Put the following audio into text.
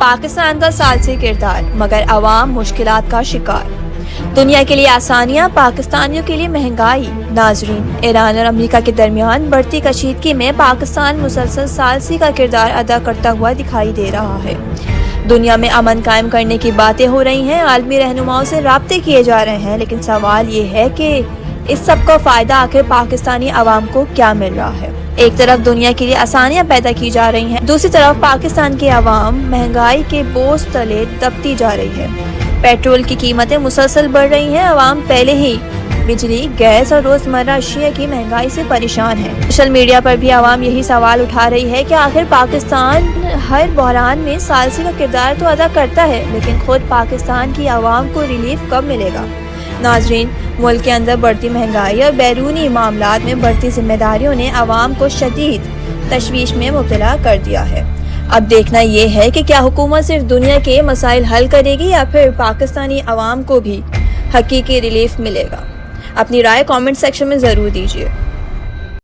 پاکستان کا ثالثی کردار مگر عوام مشکلات کا شکار۔ دنیا کے لیے آسانیاں، پاکستانیوں کے لیے مہنگائی۔ ناظرین، ایران اور امریکہ کے درمیان بڑھتی کشیدگی میں پاکستان مسلسل ثالثی کا کردار ادا کرتا ہوا دکھائی دے رہا ہے۔ دنیا میں امن قائم کرنے کی باتیں ہو رہی ہیں، عالمی رہنماؤں سے رابطے کیے جا رہے ہیں، لیکن سوال یہ ہے کہ اس سب کا فائدہ آخر پاکستانی عوام کو کیا مل رہا ہے؟ ایک طرف دنیا کے لیے آسانیاں پیدا کی جا رہی ہیں، دوسری طرف پاکستان کے عوام مہنگائی کے بوجھ تلے دبتی جا رہی ہے۔ پیٹرول کی قیمتیں مسلسل بڑھ رہی ہیں، عوام پہلے ہی بجلی، گیس اور روزمرہ اشیاء کی مہنگائی سے پریشان ہے۔ سوشل میڈیا پر بھی عوام یہی سوال اٹھا رہی ہے کہ آخر پاکستان ہر بحران میں ثالثی کا کردار تو ادا کرتا ہے، لیکن خود پاکستان کی عوام کو ریلیف کب ملے گا؟ ناظرین، ملک کے اندر بڑھتی مہنگائی اور بیرونی معاملات میں بڑھتی ذمہ داریوں نے عوام کو شدید تشویش میں مبتلا کر دیا ہے۔ اب دیکھنا یہ ہے کہ کیا حکومت صرف دنیا کے مسائل حل کرے گی یا پھر پاکستانی عوام کو بھی حقیقی ریلیف ملے گا؟ اپنی رائے کامنٹ سیکشن میں ضرور دیجیے۔